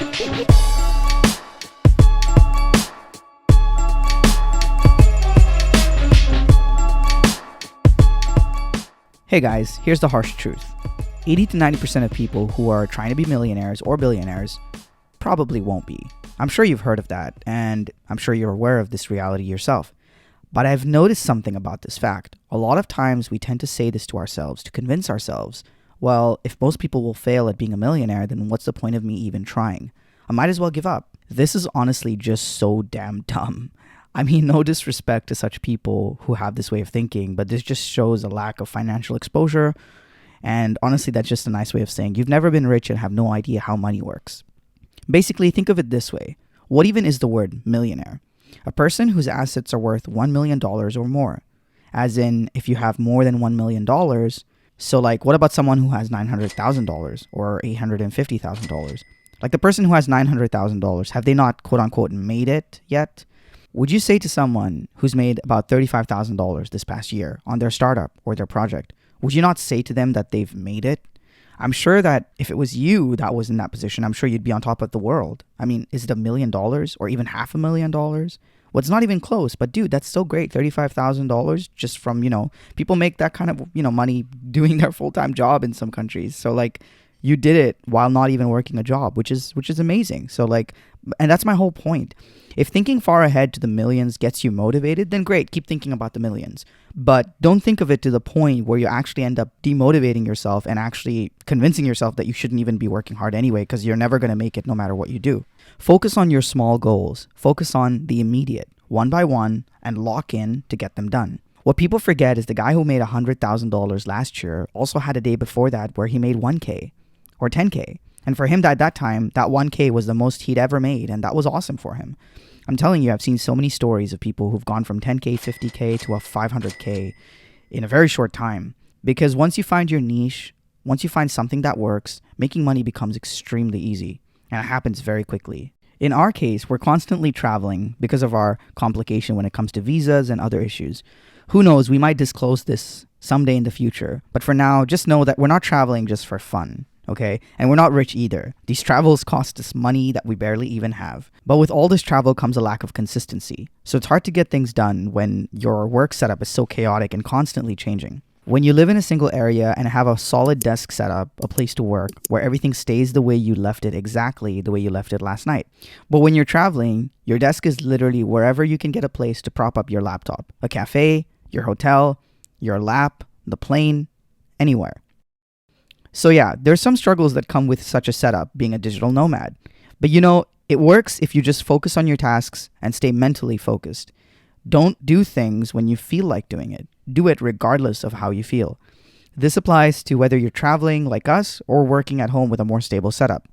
Hey guys, here's the harsh truth. 80 to 90% of people who are trying to be millionaires or billionaires probably won't be. I'm sure you've heard of that, and I'm sure you're aware of this reality yourself. But I've noticed something about this fact. A lot of times we tend to say this to ourselves to convince ourselves, well, if most people will fail at being a millionaire, then what's the point of me even trying? I might as well give up. This is honestly just so damn dumb. I mean, no disrespect to such people who have this way of thinking, but this just shows a lack of financial exposure. And honestly, that's just a nice way of saying you've never been rich and have no idea how money works. Basically, think of it this way. What even is the word millionaire? A person whose assets are worth $1 million or more. As in, if you have more than $1 million, so like, what about someone who has $900,000 or $850,000? Like the person who has $900,000, have they not quote unquote made it yet? Would you say to someone who's made about $35,000 this past year on their startup or their project, would you not say to them that they've made it? I'm sure that if it was you that was in that position, I'm sure you'd be on top of the world. I mean, is it $1 million or even $500,000? Well, it's not even close, but dude, that's still great. $35,000 just from, people make that kind of, money doing their full-time job in some countries. So like, you did it while not even working a job, which is amazing. So like, and that's my whole point. If thinking far ahead to the millions gets you motivated, then great, keep thinking about the millions. But don't think of it to the point where you actually end up demotivating yourself and actually convincing yourself that you shouldn't even be working hard anyway, because you're never going to make it no matter what you do. Focus on your small goals. Focus on the immediate, one by one, and lock in to get them done. What people forget is the guy who made $100,000 last year also had a day before that where he made 1K or 10K. And for him at that time, that 1K was the most he'd ever made, and that was awesome for him. I'm telling you, I've seen so many stories of people who've gone from 10K, 50K to a 500K in a very short time. Because once you find your niche, once you find something that works, making money becomes extremely easy, and it happens very quickly. In our case, we're constantly traveling because of our complication when it comes to visas and other issues. Who knows, we might disclose this someday in the future. But for now, just know that we're not traveling just for fun. Okay? And we're not rich either. These travels cost us money that we barely even have. But with all this travel comes a lack of consistency. So it's hard to get things done when your work setup is so chaotic and constantly changing. When you live in a single area and have a solid desk setup, a place to work, where everything stays the way you left it, exactly the way you left it last night. But when you're traveling, your desk is literally wherever you can get a place to prop up your laptop. A cafe, your hotel, your lap, the plane, anywhere. So yeah, there's some struggles that come with such a setup, being a digital nomad. But it works if you just focus on your tasks and stay mentally focused. Don't do things when you feel like doing it. Do it regardless of how you feel. This applies to whether you're traveling like us or working at home with a more stable setup.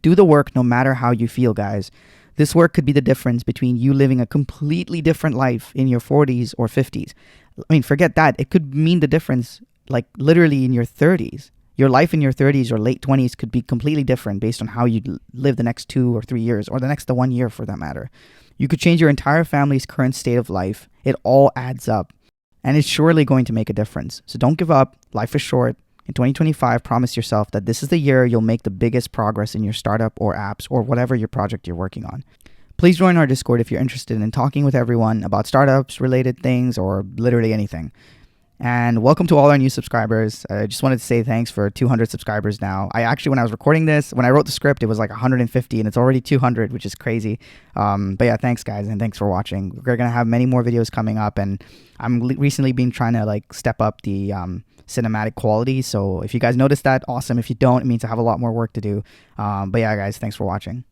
Do the work no matter how you feel, guys. This work could be the difference between you living a completely different life in your 40s or 50s. I mean, forget that. It could mean the difference like literally in your 30s. Your life in your 30s or late 20s could be completely different based on how you live the next 2 or 3 years, or the 1 year for that matter. You could change your entire family's current state of life. It all adds up, and it's surely going to make a difference. So don't give up. Life is short. In 2025, promise yourself that this is the year you'll make the biggest progress in your startup or apps or whatever your project you're working on. Please join our Discord if you're interested in talking with everyone about startups, related things, or literally anything. And welcome to all our new subscribers. I just wanted to say thanks for 200 subscribers now. When I was recording this, when I wrote the script, it was like 150 and it's already 200, which is crazy. But yeah, thanks guys, and thanks for watching. We're going to have many more videos coming up, and I'm recently been trying to step up the cinematic quality. So if you guys noticed that, awesome. If you don't, it means I have a lot more work to do. But yeah, guys, thanks for watching.